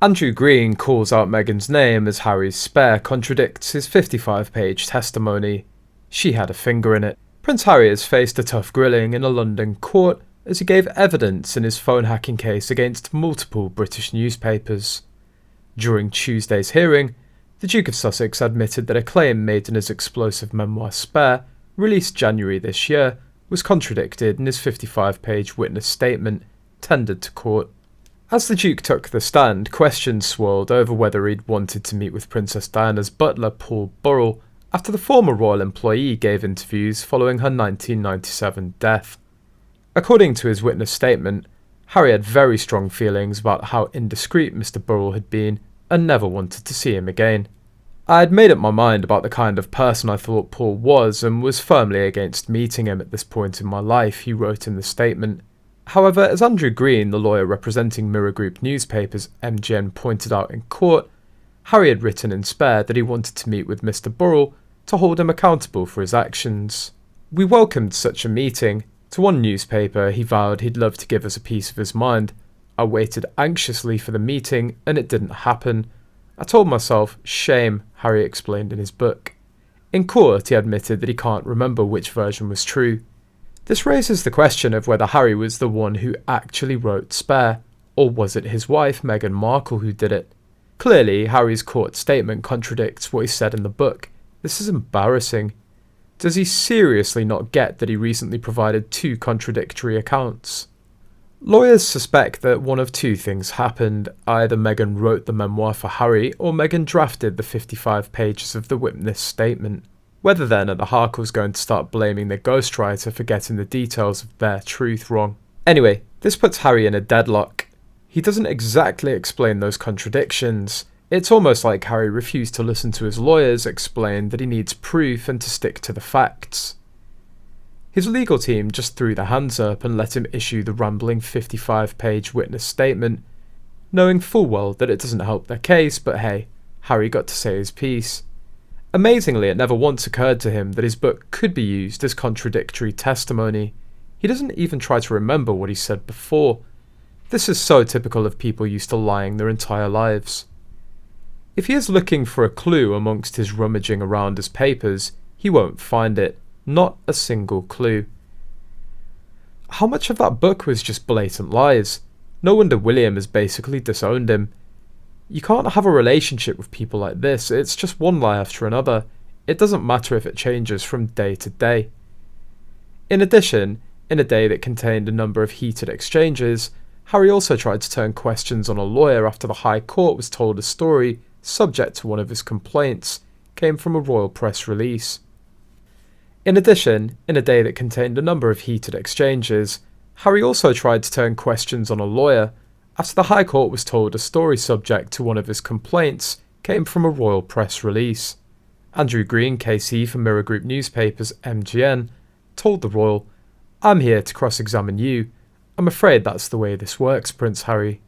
Andrew Green calls out Meghan's name as Harry's spare contradicts his 55-page testimony. She had a finger in it. Prince Harry has faced a tough grilling in a London court as he gave evidence in his phone hacking case against multiple British newspapers. During Tuesday's hearing, the Duke of Sussex admitted that a claim made in his explosive memoir Spare, released January this year, was contradicted in his 55-page witness statement tendered to court. As the Duke took the stand, questions swirled over whether he'd wanted to meet with Princess Diana's butler Paul Burrell after the former royal employee gave interviews following her 1997 death. According to his witness statement, Harry had very strong feelings about how indiscreet Mr. Burrell had been and never wanted to see him again. I had made up my mind about the kind of person I thought Paul was and was firmly against meeting him at this point in my life, he wrote in the statement. However, as Andrew Green, the lawyer representing Mirror Group newspapers MGN, pointed out in court, Harry had written in Spare that he wanted to meet with Mr. Burrell to hold him accountable for his actions. We welcomed such a meeting. To one newspaper, he vowed he'd love to give us a piece of his mind. I waited anxiously for the meeting, and it didn't happen. I told myself, shame, Harry explained in his book. In court, he admitted that he can't remember which version was true. This raises the question of whether Harry was the one who actually wrote Spare, or was it his wife, Meghan Markle, who did it? Clearly, Harry's court statement contradicts what he said in the book. This is embarrassing. Does he seriously not get that he recently provided two contradictory accounts? Lawyers suspect that one of two things happened. Either Meghan wrote the memoir for Harry, or Meghan drafted the 55 pages of the witness statement. Whether then are the Harkles going to start blaming the ghostwriter for getting the details of their truth wrong? Anyway, this puts Harry in a deadlock. He doesn't exactly explain those contradictions. It's almost like Harry refused to listen to his lawyers explain that he needs proof and to stick to the facts. His legal team just threw their hands up and let him issue the rambling 55-page witness statement, knowing full well that it doesn't help their case, but hey, Harry got to say his piece. Amazingly, it never once occurred to him that his book could be used as contradictory testimony. He doesn't even try to remember what he said before. This is so typical of people used to lying their entire lives. If he is looking for a clue amongst his rummaging around his papers, he won't find it. Not a single clue. How much of that book was just blatant lies? No wonder William has basically disowned him. You can't have a relationship with people like this. It's just one lie after another. It doesn't matter if it changes from day to day. In addition, in a day that contained a number of heated exchanges, Harry also tried to turn questions on a lawyer after the High Court was told a story subject to one of his complaints came from a royal press release. In addition, in a day that contained a number of heated exchanges, Harry also tried to turn questions on a lawyer after the High Court was told a story subject to one of his complaints came from a royal press release. Andrew Green, KC for Mirror Group newspapers MGN, told the royal, "I'm here to cross-examine you. I'm afraid that's the way this works, Prince Harry."